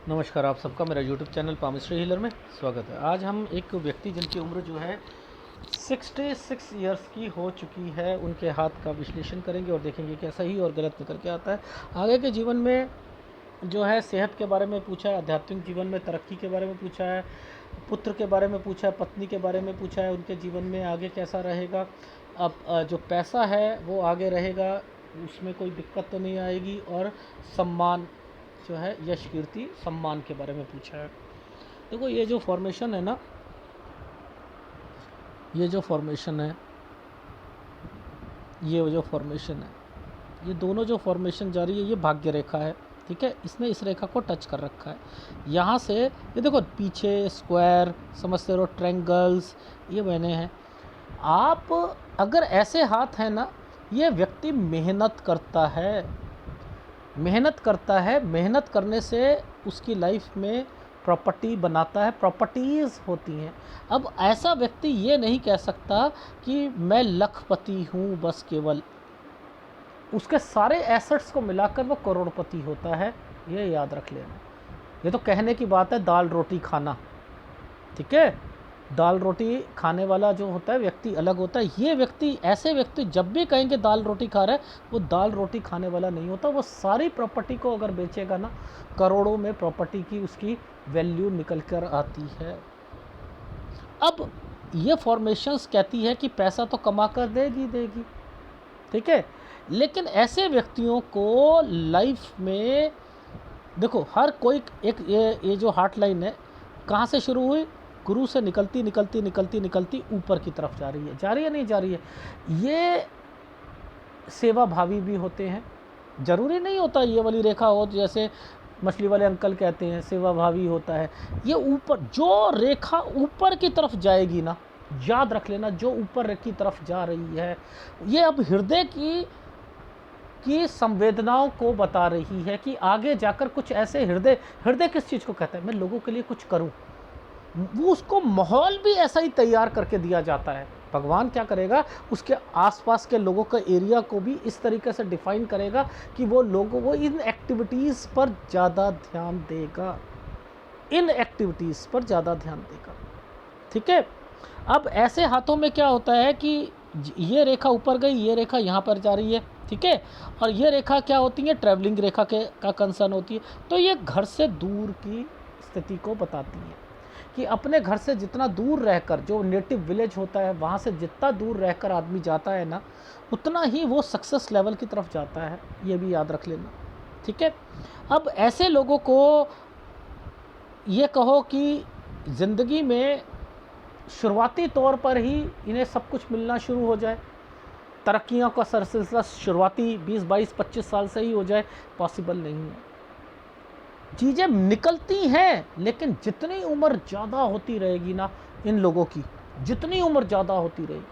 नमस्कार, आप सबका मेरा यूट्यूब चैनल पामिस्ट्री हीलर में स्वागत है। आज हम एक व्यक्ति जिनकी उम्र जो है 66 ईयर्स की हो चुकी है, उनके हाथ का विश्लेषण करेंगे और देखेंगे क्या सही और गलत निकल के आता है। आगे के जीवन में जो है सेहत के बारे में पूछा है, आध्यात्मिक जीवन में तरक्की के बारे में पूछा है, पुत्र के बारे में पूछा है, पत्नी के बारे में पूछा है, उनके जीवन में आगे कैसा रहेगा। अब जो पैसा है वो आगे रहेगा, उसमें कोई दिक्कत तो नहीं आएगी। और सम्मान जो है, यश कीर्ति सम्मान के बारे में पूछा है। देखो ये जो फॉर्मेशन है ना, ये जो फॉर्मेशन है, ये जो फॉर्मेशन है, ये दोनों जो फॉर्मेशन जारी है, ये भाग्य रेखा है। ठीक है, इसने इस रेखा को टच कर रखा है। यहाँ से ये देखो पीछे स्क्वायर समझते रहो, ट्रायंगल्स ये बने हैं। आप अगर ऐसे हाथ हैं ना, ये व्यक्ति मेहनत करता है, मेहनत करता है, मेहनत करने से उसकी लाइफ में प्रॉपर्टी बनाता है, प्रॉपर्टीज़ होती हैं। अब ऐसा व्यक्ति ये नहीं कह सकता कि मैं लखपति हूँ, बस केवल उसके सारे एसेट्स को मिलाकर वो करोड़पति होता है, ये याद रख लेना। ये तो कहने की बात है, दाल रोटी खाना। ठीक है, दाल रोटी खाने वाला जो होता है व्यक्ति अलग होता है। ये व्यक्ति, ऐसे व्यक्ति जब भी कहेंगे दाल रोटी खा रहा है, वो दाल रोटी खाने वाला नहीं होता। वो सारी प्रॉपर्टी को अगर बेचेगा ना, करोड़ों में प्रॉपर्टी की उसकी वैल्यू निकल कर आती है। अब ये फॉर्मेशंस कहती है कि पैसा तो कमा कर देगी देगी, ठीक है, लेकिन ऐसे व्यक्तियों को लाइफ में देखो, हर कोई एक ये जो हार्ट लाइन है कहाँ से शुरू हुई, गुरु से निकलती निकलती निकलती निकलती ऊपर की तरफ जा रही है, जा रही है नहीं जा रही है। ये सेवा भावी भी होते हैं, ज़रूरी नहीं होता ये वाली रेखा हो, जैसे मछली वाले अंकल कहते हैं सेवा भावी होता है। ये ऊपर जो रेखा ऊपर की तरफ जाएगी ना, याद रख लेना, जो ऊपर की तरफ जा रही है, ये अब हृदय की संवेदनाओं को बता रही है कि आगे जाकर कुछ ऐसे हृदय हृदय किस चीज़ को कहता है, मैं लोगों के लिए कुछ करूं। वो उसको माहौल भी ऐसा ही तैयार करके दिया जाता है। भगवान क्या करेगा, उसके आसपास के लोगों का एरिया को भी इस तरीके से डिफाइन करेगा कि वो लोगों वो इन एक्टिविटीज़ पर ज़्यादा ध्यान देगा, इन एक्टिविटीज़ पर ज़्यादा ध्यान देगा। ठीक है, अब ऐसे हाथों में क्या होता है कि ये रेखा ऊपर गई, ये रेखा यहाँ पर जा रही है, ठीक है, और ये रेखा क्या होती है, ट्रैवलिंग रेखा का कंसर्न होती है। तो ये घर से दूर की स्थिति को बताती है कि अपने घर से जितना दूर रहकर, जो नेटिव विलेज होता है वहाँ से जितना दूर रहकर आदमी जाता है ना, उतना ही वो सक्सेस लेवल की तरफ जाता है, ये भी याद रख लेना। ठीक है, अब ऐसे लोगों को ये कहो कि ज़िंदगी में शुरुआती तौर पर ही इन्हें सब कुछ मिलना शुरू हो जाए, तरक्कियों का सिलसिला शुरुआती 20, 22, 25 साल से ही हो जाए, पॉसिबल नहीं है। चीज़ें निकलती हैं, लेकिन जितनी उम्र ज़्यादा होती रहेगी ना, इन लोगों की जितनी उम्र ज़्यादा होती रहेगी,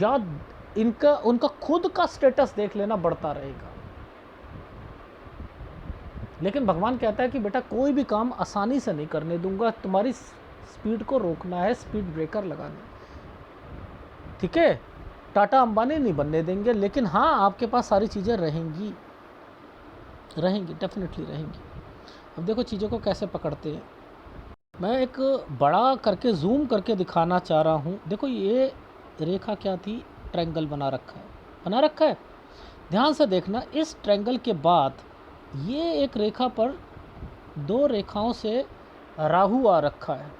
याद इनका उनका खुद का स्टेटस देख लेना बढ़ता रहेगा। लेकिन भगवान कहता है कि बेटा कोई भी काम आसानी से नहीं करने दूंगा, तुम्हारी स्पीड को रोकना है, स्पीड ब्रेकर लगाना है। ठीक है, टाटा अंबानी नहीं बनने देंगे, लेकिन हाँ आपके पास सारी चीज़ें रहेंगी, रहेंगी, डेफिनेटली रहेंगी। अब देखो चीज़ों को कैसे पकड़ते हैं, मैं एक बड़ा करके जूम करके दिखाना चाह रहा हूँ। देखो ये रेखा क्या थी, ट्रायंगल बना रखा है, बना रखा है, ध्यान से देखना। इस ट्रायंगल के बाद ये एक रेखा पर दो रेखाओं से राहु आ रखा है,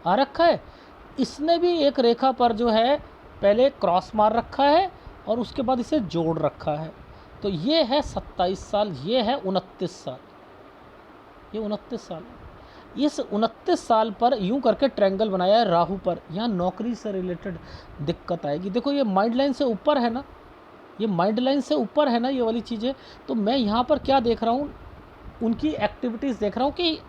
आ रखा है। इसने भी एक रेखा पर जो है पहले क्रॉस मार रखा है और उसके बाद इसे जोड़ रखा है। तो ये है 27 साल, ये है 29 साल, ये 29 साल है। इस 29 साल पर यूं करके ट्रायंगल बनाया है राहु पर, यहाँ नौकरी से रिलेटेड दिक्कत आएगी। देखो ये माइंड लाइन से ऊपर है ना, ये माइंड लाइन से ऊपर है ना ये वाली चीज़ें। तो मैं यहाँ पर क्या देख रहा हूँ, उनकी एक्टिविटीज़ देख रहा हूँ कि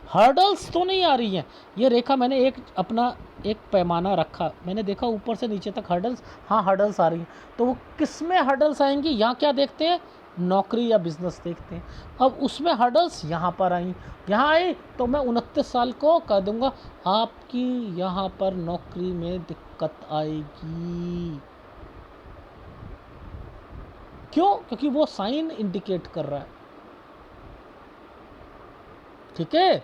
हर्डल्स तो नहीं आ रही हैं। ये रेखा मैंने एक अपना एक पैमाना रखा, मैंने देखा ऊपर से नीचे तक हर्डल्स, हाँ हर्डल्स आ रही हैं। तो वो किस में हर्डल्स आएंगी, यहाँ क्या देखते हैं, नौकरी या बिजनेस देखते हैं। अब उसमें हर्डल्स यहाँ पर आई, यहाँ आई, तो मैं 29 साल को कह दूँगा आपकी यहाँ पर नौकरी में दिक्कत आएगी। क्यों, क्योंकि वो साइन इंडिकेट कर रहा है। ठीक है,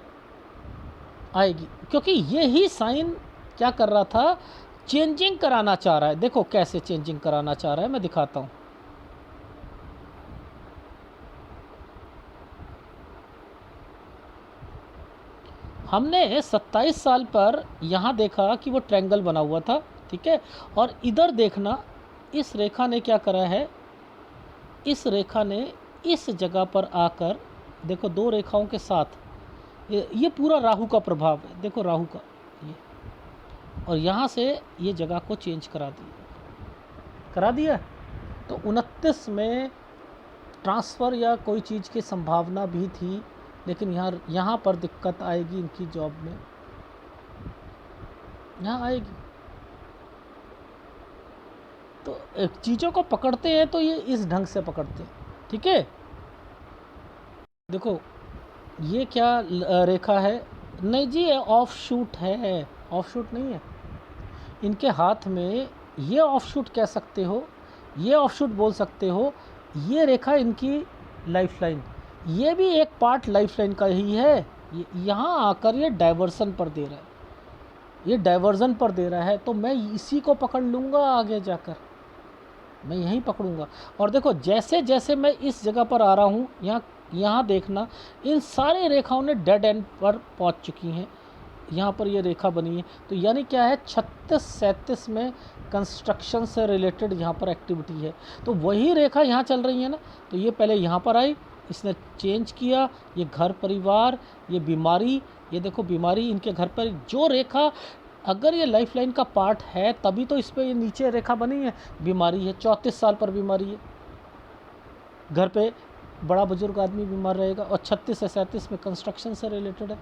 आएगी, क्योंकि ये ही साइन क्या कर रहा था, चेंजिंग कराना चाह रहा है। देखो कैसे चेंजिंग कराना चाह रहा है, मैं दिखाता हूँ। हमने 27 साल पर यहाँ देखा कि वो ट्रायंगल बना हुआ था, ठीक है, और इधर देखना, इस रेखा ने क्या करा है, इस रेखा ने इस जगह पर आकर, देखो दो रेखाओं के साथ, ये पूरा राहु का प्रभाव है, देखो राहु का ये, और यहाँ से ये जगह को चेंज करा दिया। तो 29 में ट्रांसफ़र या कोई चीज़ की संभावना भी थी, लेकिन यहाँ पर दिक्कत आएगी इनकी जॉब में, यहाँ आएगी। तो चीज़ों को पकड़ते हैं तो ये इस ढंग से पकड़ते हैं, ठीक है। देखो ये क्या रेखा है, नहीं जी ये ऑफ शूट है, ऑफ शूट नहीं है इनके हाथ में, ये ऑफ शूट कह सकते हो, ये ऑफ शूट बोल सकते हो। ये रेखा इनकी लाइफलाइन, ये भी एक पार्ट लाइफलाइन का ही है। यहाँ आकर ये डाइवर्सन पर दे रहा है, ये डाइवर्जन पर दे रहा है, तो मैं इसी को पकड़ लूँगा, आगे जाकर मैं यहीं पकड़ूंगा। और देखो जैसे जैसे मैं इस जगह पर आ रहा हूँ, यहाँ देखना, इन सारी रेखाओं ने डेड एंड पर पहुँच चुकी हैं। यहाँ पर ये रेखा बनी है, तो यानी क्या है, 36-37 में कंस्ट्रक्शन से रिलेटेड यहाँ पर एक्टिविटी है। तो वही रेखा यहाँ चल रही है ना, तो ये पहले यहाँ पर आई, इसने चेंज किया, ये घर परिवार, ये बीमारी, ये देखो बीमारी इनके घर पर, जो रेखा अगर ये लाइफलाइन का पार्ट है तभी तो इस पर ये नीचे रेखा बनी है, बीमारी है, 34 साल पर बीमारी है, घर पे बड़ा बुजुर्ग आदमी बीमार रहेगा, और 36 से 37 में कंस्ट्रक्शन से रिलेटेड है,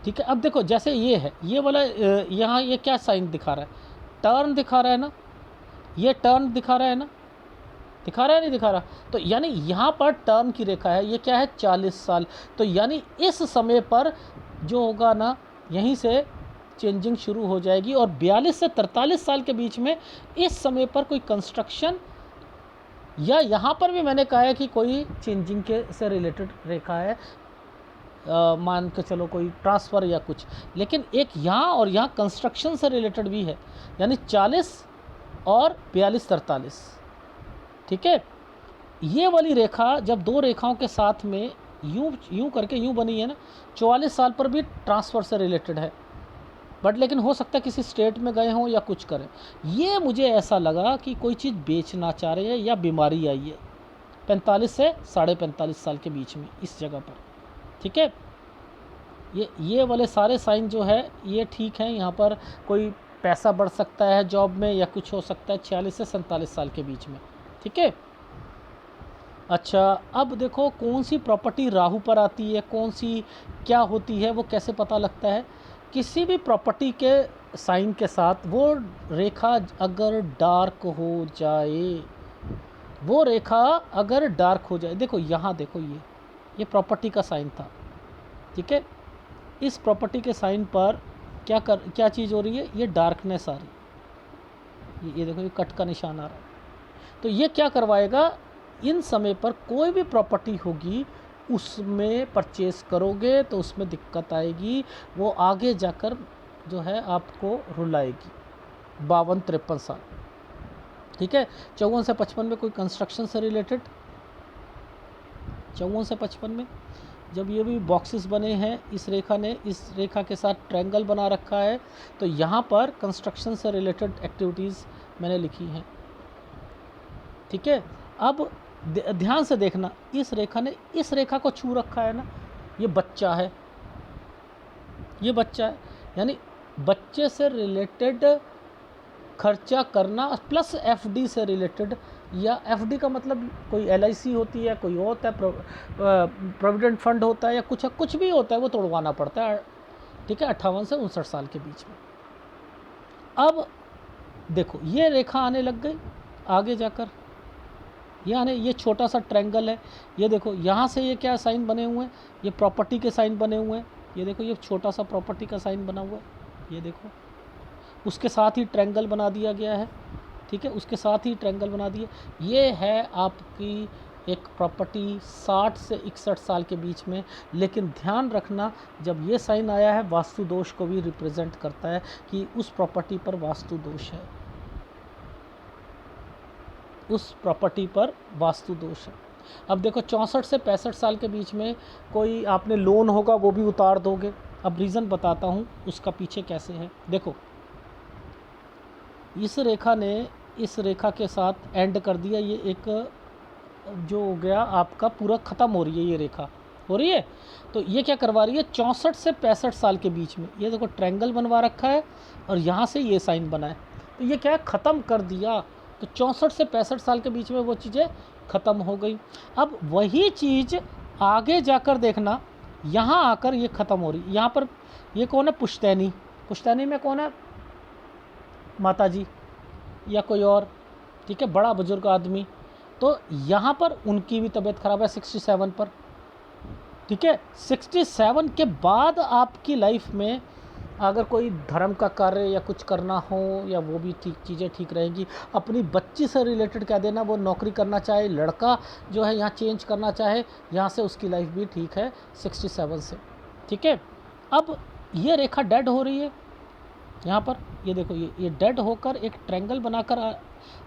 ठीक है। अब देखो जैसे ये है, ये वाला यहाँ ये क्या साइन दिखा रहा है, टर्न दिखा रहा है ना, ये टर्न दिखा रहा है ना, दिखा रहा है नहीं दिखा रहा, तो यानी यहाँ पर टर्न की रेखा है, ये क्या है 40 साल, तो यानी इस समय पर जो होगा ना, यहीं से चेंजिंग शुरू हो जाएगी, और 42 से 43 साल के बीच में इस समय पर कोई कंस्ट्रक्शन, या यहाँ पर भी मैंने कहा है कि कोई चेंजिंग के से रिलेटेड रेखा है, मान के चलो कोई ट्रांसफ़र या कुछ, लेकिन एक यहाँ और यहाँ कंस्ट्रक्शन से रिलेटेड भी है, यानी 40 और 42-43, ठीक है। ये वाली रेखा जब दो रेखाओं के साथ में यूं करके यूं बनी है ना, 44 साल पर भी ट्रांसफ़र से रिलेटेड है, बट लेकिन हो सकता है किसी स्टेट में गए हों या कुछ करें। ये मुझे ऐसा लगा कि कोई चीज़ बेचना चाह रहे हैं या बीमारी आई है 45 से 45.5 साल के बीच में इस जगह पर, ठीक है। ये वाले सारे साइन जो है ये ठीक है, यहाँ पर कोई पैसा बढ़ सकता है जॉब में या कुछ हो सकता है 46 से 47 साल के बीच में, ठीक है। अच्छा अब देखो कौन सी प्रॉपर्टी राहु पर आती है, कौन सी क्या होती है, वो कैसे पता लगता है। किसी भी प्रॉपर्टी के साइन के साथ वो रेखा अगर डार्क हो जाए, वो रेखा अगर डार्क हो जाए, देखो यहाँ देखो ये प्रॉपर्टी का साइन था, ठीक है। इस प्रॉपर्टी के साइन पर क्या चीज़ हो रही है, ये डार्कनेस आ रही है, ये देखो ये कट का निशान आ रहा है। तो ये क्या करवाएगा, इन समय पर कोई भी प्रॉपर्टी होगी उसमें परचेस करोगे तो उसमें दिक्कत आएगी, वो आगे जाकर जो है आपको रुलाएगी। 52-53 साल, ठीक है। 54 से 55 में कोई कंस्ट्रक्शन से रिलेटेड, 54 से 55 में जब ये भी बॉक्सेस बने हैं, इस रेखा ने इस रेखा के साथ ट्रायंगल बना रखा है, तो यहाँ पर कंस्ट्रक्शन से रिलेटेड एक्टिविटीज़ मैंने लिखी हैं, ठीक है। अब ध्यान से देखना, इस रेखा ने इस रेखा को छू रखा है ना, ये बच्चा है, ये बच्चा है, यानी बच्चे से रिलेटेड खर्चा करना, प्लस एफडी से रिलेटेड, या एफडी का मतलब कोई एलआईसी होती है, कोई होता है प्रोविडेंट फंड होता है, या कुछ भी होता है, वो तोड़वाना पड़ता है, ठीक है, 58 से 59 साल के बीच में। अब देखो ये रेखा आने लग गई आगे जाकर, ये छोटा सा ट्रायंगल है, ये देखो यहाँ से ये क्या साइन बने हुए हैं, ये प्रॉपर्टी के साइन बने हुए हैं, ये देखो ये छोटा सा प्रॉपर्टी का साइन बना हुआ है, ये देखो उसके साथ ही ट्रायंगल बना दिया गया है, ठीक है, उसके साथ ही ट्रायंगल बना दिए। ये है आपकी एक प्रॉपर्टी 60 से 61 साल के बीच में। लेकिन ध्यान रखना, जब ये साइन आया है वास्तु दोष को भी रिप्रेजेंट करता है कि उस प्रॉपर्टी पर वास्तु दोष है, उस प्रॉपर्टी पर वास्तु दोष है। अब देखो 64 से 65 साल के बीच में कोई आपने लोन होगा वो भी उतार दोगे। अब रीज़न बताता हूँ उसका पीछे कैसे है। देखो इस रेखा ने इस रेखा के साथ एंड कर दिया, ये एक जो हो गया आपका पूरा ख़त्म हो रही है, ये रेखा हो रही है। तो ये क्या करवा रही है, 64 से 65 साल के बीच में ये देखो ट्रायंगल बनवा रखा है और यहाँ से ये साइन बना है, तो ये क्या है, ख़त्म कर दिया। तो 64 से 65 साल के बीच में वो चीज़ें ख़त्म हो गई। अब वही चीज़ आगे जाकर देखना, यहाँ आकर ये ख़त्म हो रही। यहाँ पर ये कौन है, पुश्तैनी। पुश्तैनी में कौन है, माता जी या कोई और, ठीक है, बड़ा बुजुर्ग आदमी। तो यहाँ पर उनकी भी तबीयत ख़राब है 67 पर, ठीक है। 67 के बाद आपकी लाइफ में अगर कोई धर्म का कार्य या कुछ करना हो या वो भी ठीक, चीज़ें ठीक रहेंगी। अपनी बच्ची से रिलेटेड कह देना, वो नौकरी करना चाहे, लड़का जो है यहाँ चेंज करना चाहे, यहाँ से उसकी लाइफ भी ठीक है 67 से, ठीक है। अब ये रेखा डेड हो रही है यहाँ पर, ये देखो ये डेड होकर एक ट्रायंगल बनाकर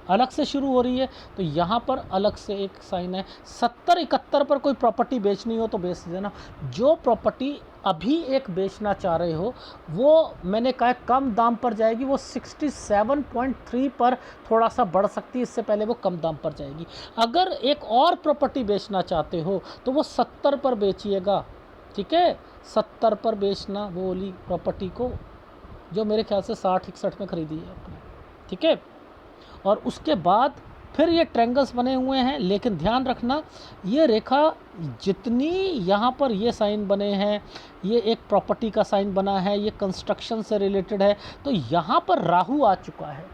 अलग से शुरू हो रही है। तो यहाँ पर अलग से एक साइन है। 70-71 पर कोई प्रॉपर्टी बेचनी हो तो बेच देना। जो प्रॉपर्टी अभी एक बेचना चाह रहे हो वो मैंने कहा कम दाम पर जाएगी, वो 67.3 पर थोड़ा सा बढ़ सकती है, इससे पहले वो कम दाम पर जाएगी। अगर एक और प्रॉपर्टी बेचना चाहते हो तो वो 70 पर बेचिएगा, ठीक है। 70 पर बेचना वो वाली प्रॉपर्टी को जो मेरे ख्याल से 60-61 में ख़रीदी है आपने, ठीक है। और उसके बाद फिर ये ट्रायंगल्स बने हुए हैं, लेकिन ध्यान रखना ये रेखा जितनी यहाँ पर ये साइन बने हैं, ये एक प्रॉपर्टी का साइन बना है, ये कंस्ट्रक्शन से रिलेटेड है, तो यहाँ पर राहु आ चुका है।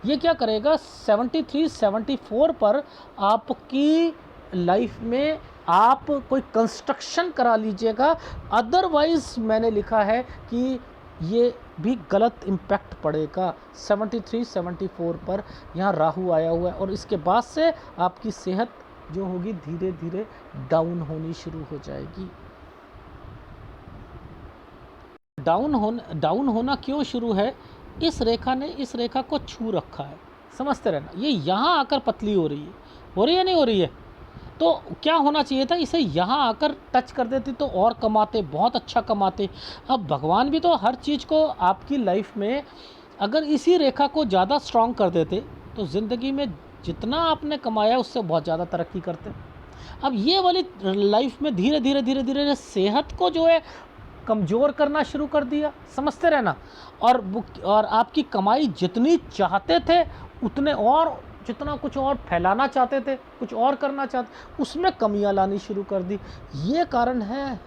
ये क्या करेगा, 73-74 पर आपकी लाइफ में आप कोई कंस्ट्रक्शन करा लीजिएगा। अदरवाइज़ मैंने लिखा है कि ये भी गलत इम्पैक्ट पड़ेगा। 73-74 पर यहाँ राहु आया हुआ है और इसके बाद से आपकी सेहत जो होगी धीरे धीरे डाउन होनी शुरू हो जाएगी। डाउन होना क्यों शुरू है, इस रेखा ने इस रेखा को छू रखा है, समझते रहना। ये यहाँ आकर पतली हो रही है नहीं हो रही है, तो क्या होना चाहिए था, इसे यहाँ आकर टच कर देती तो और कमाते, बहुत अच्छा कमाते। अब भगवान भी तो हर चीज़ को आपकी लाइफ में अगर इसी रेखा को ज़्यादा स्ट्रॉन्ग कर देते तो ज़िंदगी में जितना आपने कमाया उससे बहुत ज़्यादा तरक्की करते। अब ये वाली लाइफ में धीरे धीरे सेहत को जो है कमज़ोर करना शुरू कर दिया, समझते रहना। और आपकी कमाई जितनी चाहते थे उतने और जितना कुछ और फैलाना चाहते थे, कुछ और करना चाहते, उसमें कमियां लानी शुरू कर दी। ये कारण है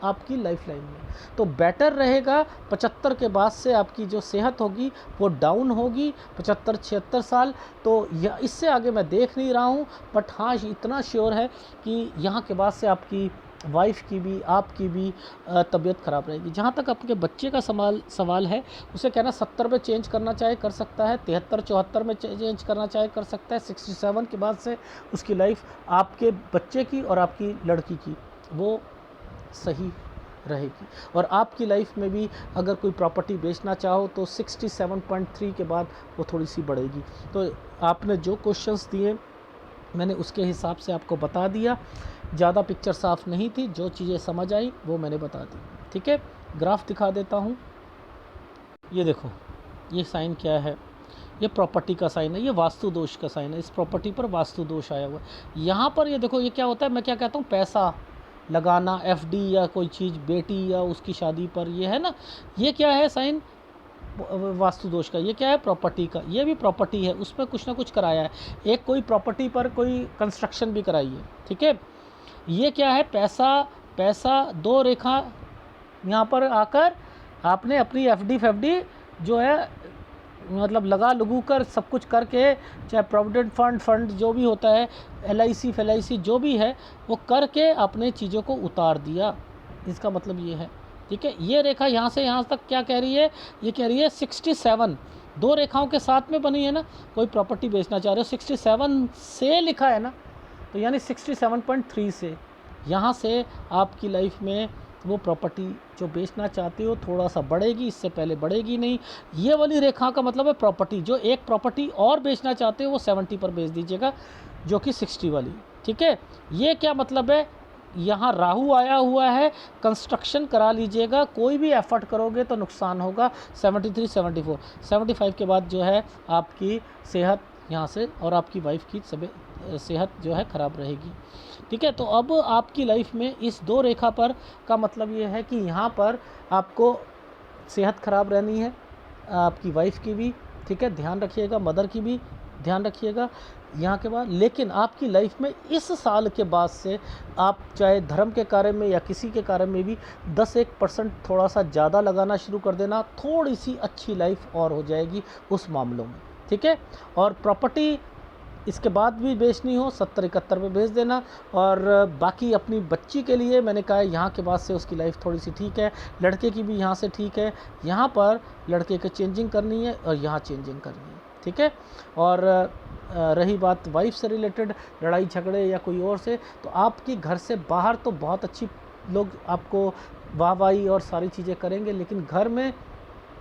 आपकी लाइफ लाइन में। तो बेटर रहेगा 75 के बाद से आपकी जो सेहत होगी वो डाउन होगी, 75-76 साल। तो इससे आगे मैं देख नहीं रहा हूँ, बट हाँ इतना श्योर है कि यहाँ के बाद से आपकी वाइफ की भी आपकी भी तबीयत ख़राब रहेगी। जहाँ तक आपके बच्चे का सवाल है, उसे कहना 70 में चेंज करना चाहे कर सकता है, 73-74 में चेंज करना चाहे कर सकता है। 67 के बाद से उसकी लाइफ आपके बच्चे की और आपकी लड़की की वो सही रहेगी। और आपकी लाइफ में भी अगर कोई प्रॉपर्टी बेचना चाहो तो 67.3 के बाद वो थोड़ी सी बढ़ेगी। तो आपने जो क्वेश्चंस दिए मैंने उसके हिसाब से आपको बता दिया। ज़्यादा पिक्चर साफ़ नहीं थी, जो चीज़ें समझ आई वो मैंने बता दी, ठीक है। ग्राफ दिखा देता हूँ। ये देखो ये साइन क्या है, ये प्रॉपर्टी का साइन है, ये वास्तु दोष का साइन है। इस प्रॉपर्टी पर वास्तु दोष आया हुआ है। यहाँ पर ये देखो ये क्या होता है, मैं क्या कहता हूँ, पैसा लगाना, एफडी या कोई चीज़ बेटी या उसकी शादी पर, ये है ना, ये क्या है साइन वास्तु दोष का। ये क्या है, प्रॉपर्टी का। ये भी प्रॉपर्टी है, उस पर कुछ ना कुछ कराया है। एक कोई प्रॉपर्टी पर कोई कंस्ट्रक्शन भी कराई है, ठीक है। ये क्या है, पैसा दो रेखा यहाँ पर आकर आपने अपनी एफडी जो है मतलब लगा लगू कर सब कुछ करके, चाहे प्रोविडेंट फंड जो भी होता है, एलआईसी जो भी है वो करके अपने चीज़ों को उतार दिया। इसका मतलब ये है, ठीक है। ये रेखा यहाँ से यहाँ तक क्या कह रही है, ये कह रही है 67 दो रेखाओं के साथ में बनी है ना। कोई प्रॉपर्टी बेचना चाह रहे हो, 67 से लिखा है ना, तो यानी 67.3 से यहाँ से आपकी लाइफ में वो प्रॉपर्टी जो बेचना चाहते हो थोड़ा सा बढ़ेगी, इससे पहले बढ़ेगी नहीं। ये वाली रेखा का मतलब है प्रॉपर्टी, जो एक प्रॉपर्टी और बेचना चाहते हो वो 70 पर बेच दीजिएगा, जो कि 60 वाली, ठीक है। ये क्या मतलब है, यहाँ राहु आया हुआ है, कंस्ट्रक्शन करा लीजिएगा, कोई भी एफर्ट करोगे तो नुकसान होगा। 73, 74, 75 के बाद जो है आपकी सेहत यहाँ से और आपकी वाइफ की सेहत जो है ख़राब रहेगी, ठीक है। तो अब आपकी लाइफ में इस 2 रेखा पर का मतलब ये है कि यहाँ पर आपको सेहत ख़राब रहनी है, आपकी वाइफ की भी, ठीक है, ध्यान रखिएगा, मदर की भी ध्यान रखिएगा यहाँ के बाद। लेकिन आपकी लाइफ में इस साल के बाद से आप चाहे धर्म के कार्य में या किसी के कार्य में भी 10-1% थोड़ा सा ज़्यादा लगाना शुरू कर देना, थोड़ी सी अच्छी लाइफ और हो जाएगी उस मामलों में, ठीक है। और प्रॉपर्टी इसके बाद भी बेचनी हो 70-71 पे बेच देना। और बाकी अपनी बच्ची के लिए मैंने कहा यहाँ के बाद से उसकी लाइफ थोड़ी सी ठीक है, लड़के की भी यहाँ से ठीक है, यहाँ पर लड़के के चेंजिंग करनी है और यहाँ चेंजिंग करनी है, ठीक है। और रही बात वाइफ से रिलेटेड लड़ाई झगड़े या कोई और से, तो आपकी घर से बाहर तो बहुत अच्छी लोग आपको वाहवाही और सारी चीज़ें करेंगे, लेकिन घर में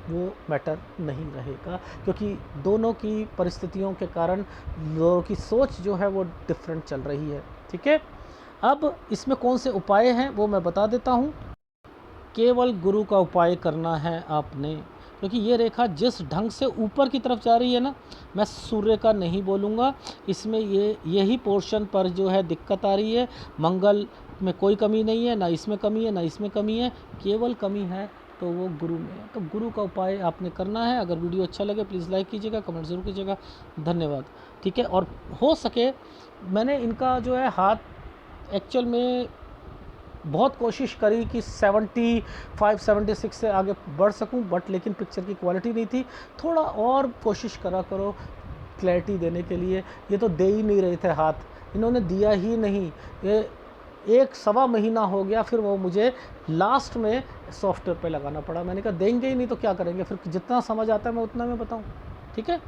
वो मैटर नहीं रहेगा, क्योंकि दोनों की परिस्थितियों के कारण लोगों की सोच जो है वो डिफरेंट चल रही है, ठीक है। अब इसमें कौन से उपाय हैं वो मैं बता देता हूँ। केवल गुरु का उपाय करना है आपने, क्योंकि ये रेखा जिस ढंग से ऊपर की तरफ जा रही है ना, मैं सूर्य का नहीं बोलूँगा, इसमें यही पोर्शन पर जो है दिक्कत आ रही है। मंगल में कोई कमी नहीं है, ना इसमें कमी है ना इसमें कमी है, केवल कमी है तो वो गुरु में है। तो गुरु का उपाय आपने करना है। अगर वीडियो अच्छा लगे प्लीज़ लाइक कीजिएगा, कमेंट ज़रूर कीजिएगा, धन्यवाद, ठीक है। और हो सके मैंने इनका जो है हाथ एक्चुअल में बहुत कोशिश करी कि 75-76 से आगे बढ़ सकूं, बट लेकिन पिक्चर की क्वालिटी नहीं थी। थोड़ा और कोशिश करा करो क्लैरिटी देने के लिए। ये तो दे ही नहीं रहे थे हाथ, इन्होंने दिया ही नहीं। ये 1-1.25 महीना हो गया, फिर वो मुझे लास्ट में सॉफ्टवेयर पे लगाना पड़ा। मैंने कहा देंगे ही नहीं तो क्या करेंगे, फिर जितना समझ आता है मैं उतना मैं बताऊँ, ठीक है।